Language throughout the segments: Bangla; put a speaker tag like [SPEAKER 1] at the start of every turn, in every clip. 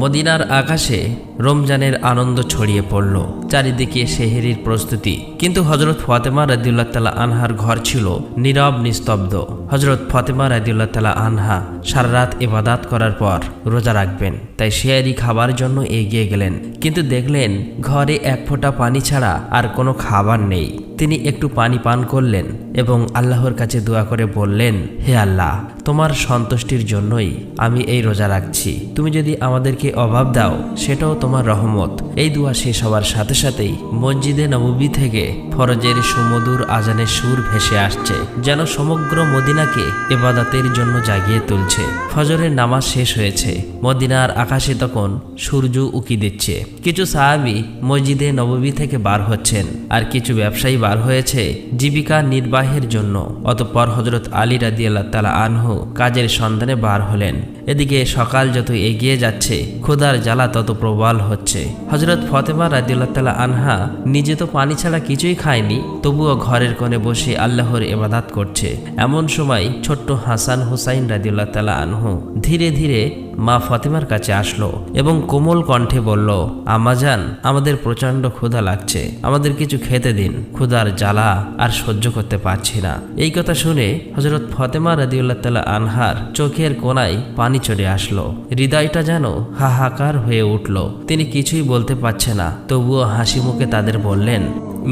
[SPEAKER 1] মদিনার আকাশে রমজানের আনন্দ ছড়িয়ে পড়ল, চারিদিকে সেহরির প্রস্তুতি। কিন্তু হযরত ফাতেমা রাদিয়াল্লাহু তাআলা আনহার ঘর ছিল নীরব নিস্তব্ধ। হযরত ফাতেমা রাদিয়াল্লাহু তাআলা আনহা সারা রাত ইবাদত করার পর রোজা রাখবেন, তাই সেহরি খাবার জন্য এগিয়ে গেলেন। কিন্তু দেখলেন ঘরে এক ফোঁটা পানি ছাড়া আর কোনো খাবার নেই। তিনি একটু পানি পান করলেন এবং আল্লাহর কাছে দোয়া করে বললেন, হে আল্লাহ, তোমার সন্তুষ্টির জন্যই আমি এই রোজা রাখছি। তুমি যদি আমাদেরকে অভাব দাও সেটাও তোমার রহমত। এই দোয়া শেষ হওয়ার সাথে সাথেই মসজিদে নববী থেকে ফরজের সুমধুর আজানের সুর ভেসে আসছে, যেন সমগ্র মদিনাকে ইবাদতের জন্য জাগিয়ে তুলছে। ফজরের নামাজ শেষ হয়েছে, মদিনার আকাশে তখন সূর্য উকি দিচ্ছে। কিছু সাহাবী মসজিদে নববী থেকে বার হচ্ছেন, আর কিছু ব্যবসায়ী বার হয়েছে জীবিকা নির্বাহের জন্য। অতঃপর হযরত আলী রাদিয়াল্লাহু তাআলা আনহু কাজের সন্ধানে বার হলেন। এদিকে সকাল যত এগিয়ে যাচ্ছে, ক্ষুধার জ্বালা তত প্রবল হচ্ছে। হযরত ফাতেমা রাদিয়াল্লাহু তাআলা আনহা নিজে তো পানি ছাড়া কিছুই খায়নি, তবুও ঘরের কোণে বসে আল্লাহর ইবাদত করছে। এমন সময় ছোট্ট হাসান হুসাইন রাদিয়াল্লাহু তাআলা আনহু ধীরে ধীরে মা ফাতেমার কাছে আসলো এবং কোমল কণ্ঠে বলল, আম্মাজান, আমাদের প্রচণ্ড ক্ষুধা লাগছে, আমাদের কিছু খেতে দিন, ক্ষুধার জ্বালা আর সহ্য করতে পারছি না। এই কথা শুনে হযরত ফাতেমা রাদিয়াল্লাহু তাআলা আনহার চোখের কোণায় পানি চলে আসলো, হৃদয়টা যেন হাহাকার হয়ে উঠল। তিনি কিছুই বলতে পারছে না, তবুও হাসি মুখে তাদের বললেন,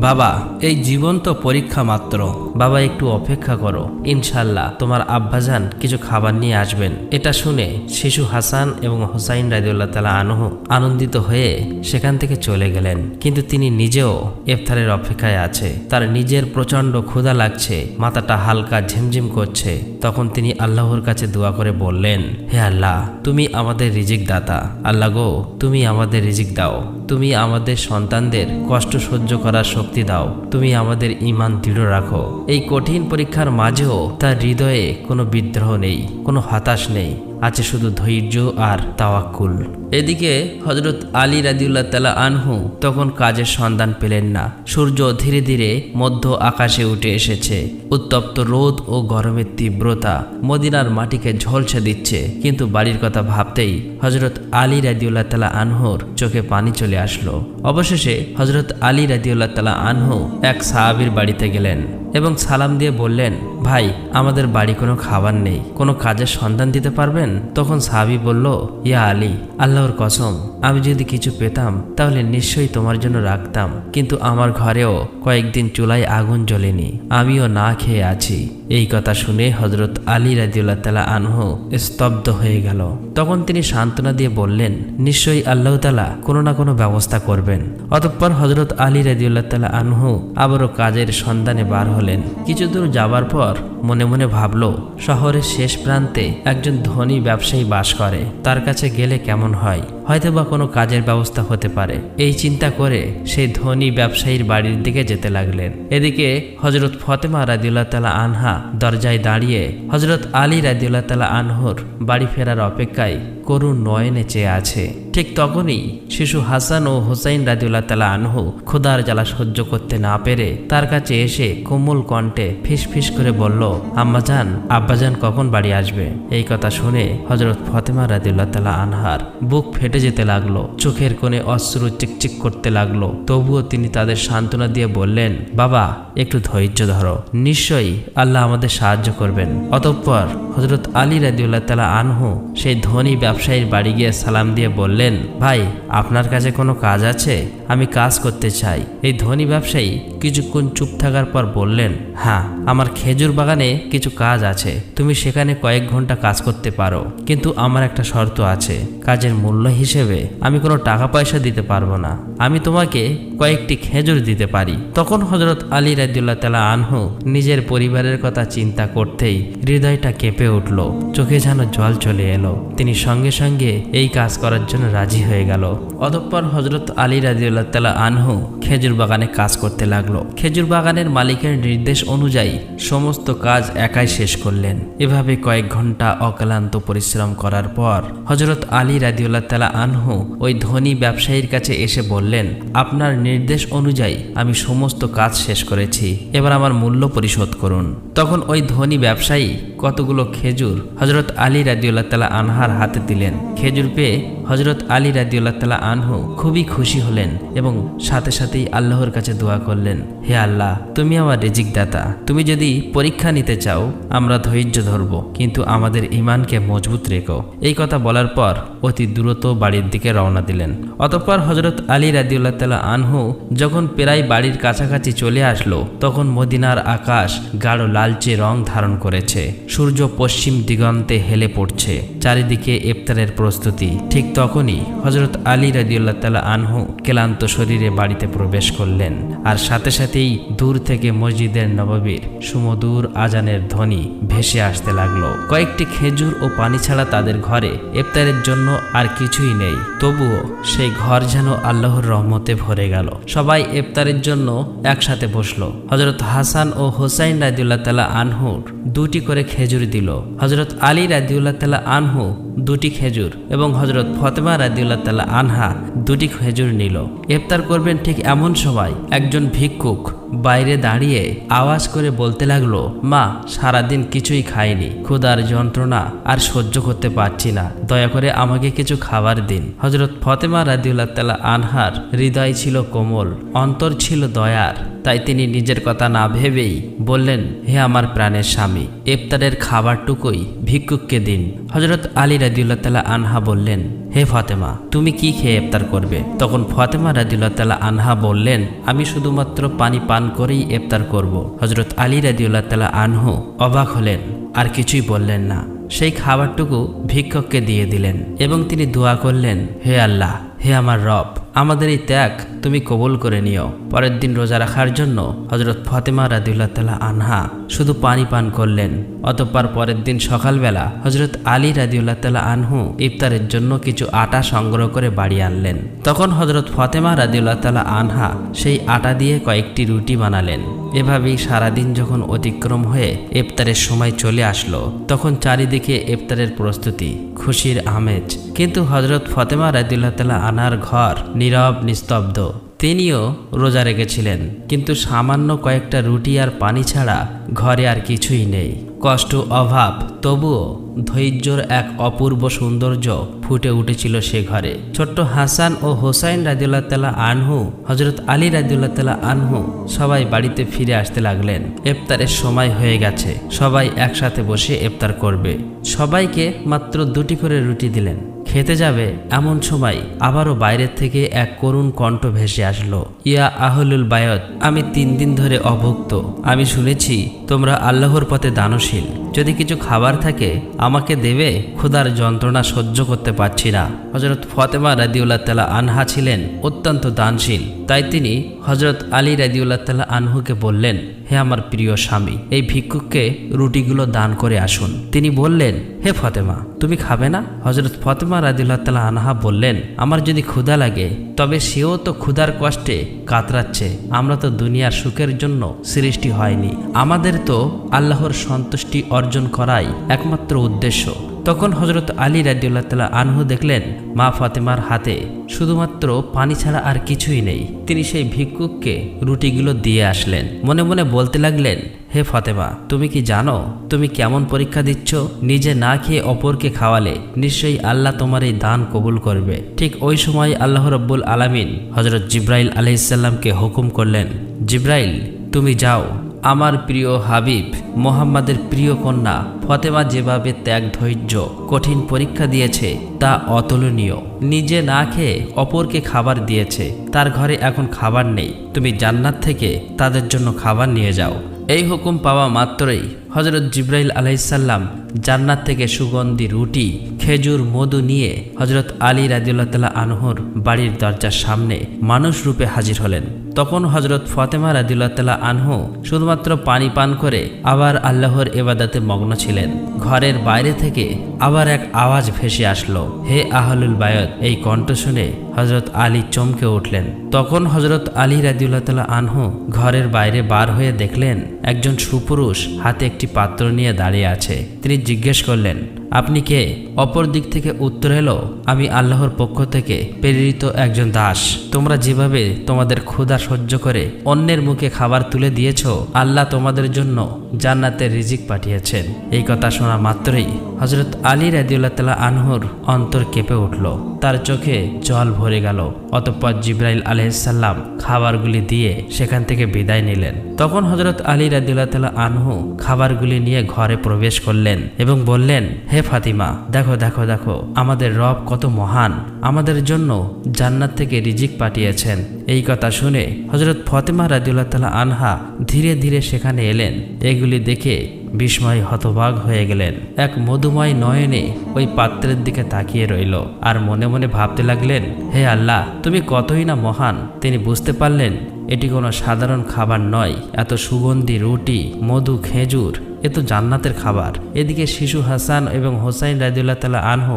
[SPEAKER 1] বাবা, এই জীবন তো পরীক্ষা মাত্র। বাবা, একটু অপেক্ষা করো, ইনশাল্লাহ তোমার আব্বাজান কিছু খাবার নিয়ে আসবেন। এটা শুনে শিশু হাসান এবং হুসাইন রাদিয়াল্লাহু তাআলা আনহু আনন্দিত হয়ে সেখান থেকে চলে গেলেন। কিন্তু তিনি নিজেও ইফতারের অপেক্ষায় আছে। তার নিজের প্রচণ্ড ক্ষুধা লাগছে, মাথাটা হালকা ঝিমঝিম করছে। তখন তিনি আল্লাহর কাছে দোয়া করে বললেন, হে আল্লাহ, তুমি আমাদের রিজিক দাতা। আল্লাহ গো, তুমি আমাদের রিজিক দাও। তুমি আমাদের সন্তানদের কষ্ট সহ্য করার শক্তি দাও। তুমি আমাদের ঈমান দৃঢ় রাখো। এই কঠিন পরীক্ষার মাঝেও তার হৃদয়ে কোনো বিদ্রোহ নেই, কোনো হতাশ নেই, আছে শুধু ধৈর্য আর তাওয়াক্কুল। এদিকে হযরত আলী রাদিয়াল্লাহু তাআলা আনহু তখন কাজের সন্ধান পেলেন না। সূর্য ধীরে ধীরে মধ্য আকাশে উঠে এসেছে। উত্তপ্ত রোদ ও গরমের তীব্রতা মদিনার মাটিকে ঝলসে দিচ্ছে। কিন্তু বাড়ির কথা ভাবতেই হযরত আলী রাদিয়াল্লাহু তাআলা আনহুর চোখে পানি চলে আসলো। অবশেষে হযরত আলী রাদিয়াল্লাহু তাআলা আনহু এক সাহাবীর বাড়িতে গেলেন এবং সালাম দিয়ে বললেন, ভাই, আমাদের বাড়ি কোনো খাবার নেই, কোনো কাজের সন্ধান দিতে পারবেন? তখন সাহাবী বলল, ইয়া আলী, আল্লাহর কসম, আমি যদি কিছু পেতাম তাহলে নিশ্চয়ই তোমার জন্য রাখতাম, কিন্তু আমার ঘরেও কয়েকদিন চুলায় আগুন জ্বলেনি, আমিও না খেয়ে আছি। এই কথা শুনে হযরত আলী রাদিয়াল্লাহু তাআলা আনহু স্তব্ধ হয়ে গেল। তখন তিনি সান্ত্বনা দিয়ে বললেন, নিশ্চয়ই আল্লাহ তাআলা কোনো না কোনো ব্যবস্থা করবেন। অতঃপর হযরত আলী রাদিয়াল্লাহু তাআলা আনহু আবারও কাজের সন্ধানে বার হলেন। কিছু দূর যাবার পর মনে মনে ভাবল, শহরের শেষ প্রান্তে একজন ধনী ব্যবসায়ী বাস করে, তার কাছে গেলে কেমন হয়, হয়তোবা কোনো কাজের ব্যবস্থা হতে পারে। এই চিন্তা করে সেই ধনী ব্যবসায়ীর বাড়ির দিকে যেতে লাগলেন। এদিকে হযরত ফাতেমা রাদিয়াল্লাহু তাআলা আনহা দরজায় দাঁড়িয়ে হযরত আলী রাদিয়াল্লাহু তাআলা আনহুর বাড়ি ফেরার অপেক্ষায় করুণ নয়নে চেয়ে আছে। ঠিক তখনই শিশু হাসান ও হুসাইন রাদিয়াল্লাহু তাআলা আনহু ক্ষুধার জ্বালা সহ্য করতে না পেরে তার কাছে এসে কোমল কণ্ঠে ফিসফিস করে বলল, আম্মাজান, আব্বাজান কখন বাড়ি আসবে? এই কথা শুনে হযরত ফাতেমা রাদিয়াল্লাহু তাআলা আনহার বুক ফেটে যেতে লাগলো, চোখের কোণে অশ্রু চিকচিক করতে লাগলো। তবুও তিনি তাদের সান্ত্বনা দিয়ে বললেন, বাবা, একটু ধৈর্য ধরো, নিশ্চয়ই আল্লাহ আমাদের সাহায্য করবেন। অতঃপর হযরত আলী রাদিয়াল্লাহু তাআলা আনহু সেই ধনী ব্যবসায়ীর বাড়ি গিয়ে সালাম দিয়ে বললেন, ভাই, আপনার কাছে কোনো কাজ আছে? আমি কাজ করতে চাই। এই ধনী ব্যবসায়ী কিছুক্ষণ চুপ থাকার পর বললেন, হ্যাঁ, আমার খেজুর বাগানে কিছু কাজ আছে, তুমি সেখানে কয়েক ঘন্টা কাজ করতে পারো, কিন্তু আমার একটা শর্ত আছে। কাজের মূল্য হিসেবে আমি কোনো টাকা পয়সা দিতে পারবো না, আমি তোমাকে কয়েকটি খেজুর দিতে পারি। তখন হযরত আলী রাদিয়াল্লাহু তাআলা আনহু নিজের পরিবারের কথা চিন্তা করতেই হৃদয়টা কেঁপে উঠল, চোখে যেন জল চলে এলো। তিনি সঙ্গে সঙ্গে এই কাজ করার জন্য রাজি হয়ে গেল। অতঃপর হযরত আলী রাদিয়াল্লাহু তাআলা আনহু খেজুর বাগানে কাজ করতে লাগলো। খেজুর বাগানের মালিকের নির্দেশ অনুযায়ী সমস্ত কাজ একাই শেষ করলেন। এভাবে কয়েক ঘন্টা অক্লান্ত পরিশ্রম করার পর হযরত আলী রাদিয়াল্লাহু তাআলা আনহু ওই ধনী ব্যবসায়ীর কাছে এসে বললেন, আপনার নির্দেশ অনুযায়ী আমি সমস্ত কাজ শেষ করেছি, এবার আমার মূল্য পরিশোধ করুন। তখন ওই ধনী ব্যবসায়ী কতগুলো খেজুর হজরত আলী রাদিয়াল্লাহু তাআলা আনহার হাতে দিলেন। খেজুর পেয়ে হজরত আলী রাদিয়াল্লাহু তাআলা আনহু খুবই খুশি হলেন এবং সাথে সাথেই আল্লাহর কাছে দোয়া করলেন, হে আল্লাহ, তুমি আমার রিজিক দাতা, তুমি যদি পরীক্ষা নিতে চাও আমরা ধৈর্য ধরব, কিন্তু আমাদের ঈমানকে মজবুত রেখো। এই কথা বলার পর অতি দ্রুত বাড়ির দিকে রওনা দিলেন। অতঃপর হজরত আলী রাদিয়াল্লাহু তাআলা আনহু যখন প্রায় বাড়ির কাছাকাছি চলে আসলো, তখন মদিনার আকাশ গাঢ় লালচে রং ধারণ করেছে। সূর্য পশ্চিম দিগন্তে হেলে পড়ছে, চারিদিকে ইফতারের প্রস্তুতি। ঠিক তখনই হজরত আলী রাদিয়াল্লাহু তাআলা আনহু ক্লান্ত শরীরে বাড়িতে প্রবেশ করলেন, আর সাথে সাথেই দূর থেকে মসজিদের নববীর সুমধুর আজানের ধ্বনি ভেসে আসতে লাগলো। কয়েকটি খেজুর ও পানি ছাড়া তাদের ঘরে ইফতারের জন্য আর কিছুই নেই, তবুও সেই ঘর যেন আল্লাহর রহমতে ভরে গেল। সবাই ইফতারের জন্য একসাথে বসলো। হজরত হাসান ও হোসাইন রাদিয়াল্লাহু তাআলা আনহুর 2টি করে খেজুর দিল। হজরত আলী রাদিয়াল্লাহু তাআলা আনহু 2টি খেজুর এবং হজরত ফাতেমা রাদিয়াল্লাহু তাআলা আনহা 2টি খেজুর নিল। ইফতার করবেন ঠিক এমন সময় একজন ভিক্ষুক বাইরে দাঁড়িয়ে আওয়াজ করে বলতে লাগলো, মা, সারাদিন কিছুই খাইনি, ক্ষুধার যন্ত্রণা আর সহ্য করতে পারছি না, দয়া করে আমাকে কিছু খাবার দিন। হজরত ফাতেমা রাদিয়াল্লাহু তাআলা আনহার হৃদয় ছিল কোমল, অন্তর ছিল দয়ার, তাই তিনি নিজের কথা না ভেবেই বললেন, হে আমার প্রাণের স্বামী, ইফতারের খাবারটুকুই ভিক্ষুককে দিন। হজরত আলী রাদিয়াল্লাহু তাআলা আনহা বললেন, হে ফাতেমা, তুমি কি খেয়ে ইফতার করবে? তখন ফাতেমা রাদিয়াল্লাহু তাআলা আনহা বললেন, আমি শুধুমাত্র পানি পান করেই ইফতার করব। হজরত আলী রাদিয়াল্লাহু তাআলা আনহু অবাক হলেন, আর কিছুই বললেন না। সেই খাবারটুকু ভিক্ষুককে দিয়ে দিলেন এবং তিনি দোয়া করলেন, হে আল্লাহ, হে আমার রব, আমাদের এই ত্যাগ তুমি কবুল করে নিও। পরের দিন রোজা রাখার জন্য হজরত ফাতেমা রাদিয়াল্লাহু তাআলা আনহা শুধু পানি পান করলেন। অতঃপর পরের দিন সকালবেলা হজরত আলী রাদিয়াল্লাহু তাআলা আনহু ইফতারের জন্য কিছু আটা সংগ্রহ করে বাড়ি আনলেন। তখন হজরত ফাতেমা রাদিয়াল্লাহু তাআলা আনহা সেই আটা দিয়ে কয়েকটি রুটি বানালেন। এভাবেই সারাদিন যখন অতিক্রম হয়ে ইফতারের সময় চলে আসলো, তখন চারিদিকে ইফতারের প্রস্তুতি, খুশির আমেজ। কিন্তু হজরত ফাতেমা রাদিয়াল্লাহু তাআলা আনহার ঘর নীরব নিস্তব্ধ। তিনিও রোজা রেখেছিলেন, কিন্তু সামান্য কয়েকটা রুটি আর পানি ছাড়া ঘরে আর কিছুই নেই। কষ্ট, অভাব, তবুও ধৈর্যর এক অপূর্ব সৌন্দর্য ফুটে উঠেছিল সে ঘরে। ছোট্ট হাসান ও হোসাইন রাদিয়াল্লাহু তাআলা আনহু, হজরত আলী রাদিয়াল্লাহু তাআলা আনহু সবাই বাড়িতে ফিরে আসতে লাগলেন। ইফতারের সময় হয়ে গেছে, সবাই একসাথে বসে ইফতার করবে। সবাইকে মাত্র 2টি করে রুটি দিলেন। খেতে যাবে এমন সময় আবারও বাইরের থেকে এক করুণ কণ্ঠ ভেসে আসলো, ইয়া আহলুল বায়ত, আমি 3 দিন ধরে অভুক্ত। আমি শুনেছি তোমরা আল্লাহর পথে দানশীল, যদি কিছু খাবার থাকে আমাকে দেবে, ক্ষুধার যন্ত্রণা সহ্য করতে পারছি না। হজরত ফাতেমা রাদিয়াল্লাহু তাআলা আনহা ছিলেন অত্যন্ত দানশীল, তাই তিনি হজরত আলী রাদিয়াল্লাহু তাআলা আনহুকে বললেন, হে আমার প্রিয় স্বামী, এই ভিক্ষুককে রুটিগুলো দান করে আসুন। তিনি বললেন, হে ফাতেমা, তুমি খাবে না? হজরত ফাতেমা রাদিয়াল্লাহু তাআলা আনহা বললেন, আমার যদি ক্ষুধা লাগে তবে সেও তো ক্ষুধার কষ্টে কাতরাচ্ছে। আমরা তো দুনিয়ার সুখের জন্য সৃষ্টি হয়নি, আমাদের তো আল্লাহর সন্তুষ্টি অর্জন করাই একমাত্র উদ্দেশ্য। তখন হজরত আলী রাদিয়াল্লাহু তাআলা আনহু দেখলেন মা ফাতেমার হাতে শুধুমাত্র পানি ছাড়া আর কিছুই নেই। তিনি সেই ভিক্ষুককে রুটিগুলো দিয়ে আসলেন। মনে মনে বলতে লাগলেন, হে ফাতেমা, তুমি কি জানো তুমি কেমন পরীক্ষা দিচ্ছ? নিজে না খেয়ে অপরকে খাওয়ালে নিশ্চয়ই আল্লাহ তোমার এই দান কবুল করবে। ঠিক ওই সময় আল্লাহ রাব্বুল আলামিন হজরত জিব্রাইল আলাইহিস সালামকে হুকুম করলেন, জিব্রাইল, তুমি যাও, আমার প্রিয় হাবিব মোহাম্মদের প্রিয় কন্যা ফাতেমা যেভাবে ত্যাগ, ধৈর্য, কঠিন পরীক্ষা দিয়েছে তা অতুলনীয়। নিজে না খেয়ে অপরকে খাবার দিয়েছে, তার ঘরে এখন খাবার নেই, তুমি জান্নাত থেকে তাদের জন্য খাবার নিয়ে যাও। এই হুকুম পাওয়া মাত্রই হজরত জিব্রাইল আলাইহিস সালাম জান্নাত থেকে সুগন্ধি রুটি, খেজুর, মধু নিয়ে হজরত আলী রাদিয়াল্লাহু তাআলা আনহুর বাড়ির দরজার সামনে মানুষ রূপে হাজির হলেন। তখন হজরত ফাতেমা রাদিয়াল্লাহু তাআলা আনহু শুধুমাত্র পানি পান করে আবার আল্লাহর ইবাদতে মগ্ন ছিলেন। ঘরের বাইরে থেকে আবার এক আওয়াজ ভেসে আসলো, হে আহলুল বায়ত। এই কণ্ঠ শুনে হজরত আলী চমকে উঠলেন। তখন হজরত আলী রাদিয়াল্লাহু তাআলা আনহু ঘরের বাইরে বার হয়ে দেখলেন একজন সুপুরুষ হাতে একটি পাত্র নিয়ে দাঁড়িয়ে আছে। তিনি জিজ্ঞেস করলেন, আপনি কে? অপর দিক থেকে উত্তর এলো, আমি আল্লাহর পক্ষ থেকে প্রেরিত একজন দাস। তোমরা যেভাবে তোমাদের ক্ষুধা সহ্য করে অন্যের মুখে খাবার তুলে দিয়েছ, আল্লাহ তোমাদের জন্য জান্নাতের রিজিক পাঠিয়েছেন। এই কথা শোনা মাত্রই হযরত আলী রাদিয়াল্লাহু তাআলা আনহুর অন্তর কেঁপে উঠল, তার চোখে জল ভরে গেল। অতঃপর জিবরাইল আলাইহিস সালাম খাবারগুলি দিয়ে সেখান থেকে বিদায় নিলেন। তখন হযরত আলী রাদিয়াল্লাহু তাআলা আনহু খাবারগুলি নিয়ে ঘরে প্রবেশ করলেন এবং বললেন, হে ফাতিমা, দেখো দেখো দেখো, আমাদের রব কত মহান, আমাদের জন্য জান্নাত থেকে রিজিক পাঠিয়েছেন। এই কথা শুনে হযরত ফাতিমা রাদিয়াল্লাহু তাআলা আনহা ধীরে ধীরে সেখানে এলেন। এগুলি দেখে বিস্ময় হতবাক হয়ে গেলেন। এক মধুময় নয়নে ওই পাত্রের দিকে তাকিয়ে রইল আর মনে মনে ভাবতে লাগলেন, হে আল্লাহ, তুমি কতই না মহান। তিনি বুঝতে পারলেন এটি কোনো সাধারণ খাবার নয়। এত সুগন্ধি রুটি, মধু, খেজুর, এ তো জান্নাতের খাবার। এদিকে শিশু হাসান এবং হোসাইন রাদিয়াল্লাহু তাআলা আনহু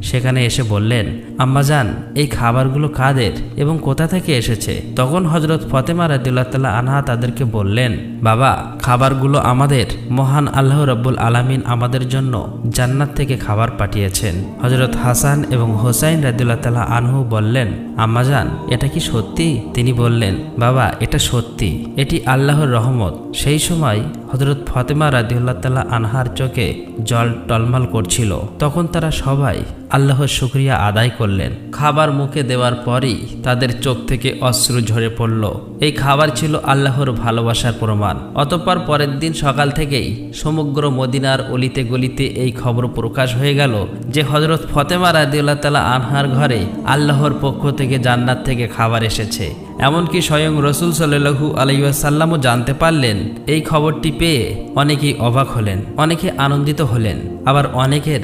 [SPEAKER 1] সেখানে এসে বললেন, আম্মাজান, এই খাবারগুলো কাদের এবং কোথা থেকে এসেছে? তখন হযরত ফাতিমা রাদিয়াল্লাহু তাআলা আনহা তাদেরকে বললেন, বাবা, খাবারগুলো আমাদের মহান আল্লাহ রাব্বুল আলামিন আমাদের জন্য জান্নাত থেকে খাবার পাঠিয়েছেন। হযরত হাসান এবং হোসাইন রাদিয়াল্লাহু তাআলা আনহু বললেন, আম্মাজান, এটা কি সত্যি? তিনি বললেন, বাবা, এটা সত্যি, এটি আল্লাহর রহমত। সেই সময় হযরত ফাতিমা রাদিয়াল্লাহু তাআলা আনহার চোখে জল টলমল করছিল। তখন তারা সবাই আল্লাহর শুকরিয়া আদায় করলেন। খাবার মুখে দেওয়ার পরই তাদের চোখ থেকে অশ্রু ঝরে পড়ল। এই খাবার ছিল আল্লাহর ভালোবাসার প্রমাণ। অতঃপর পরের দিন সকাল থেকেই সমগ্র মদিনার অলিতে গলিতে এই খবর প্রকাশ হয়ে গেল যে হযরত ফাতিমা রাদিয়াল্লাহু তাআলা আনহার ঘরে আল্লাহর পক্ষ থেকে জান্নাত থেকে খাবার এসেছে। এমনকি স্বয়ং রাসূল সাল্লাল্লাহু আলাইহি ওয়াসাল্লামও জানতে পারলেন। এই খবরটি পেয়ে অনেকেই অবাক হলেন, অনেকে আনন্দিত হলেন, আবার অনেকের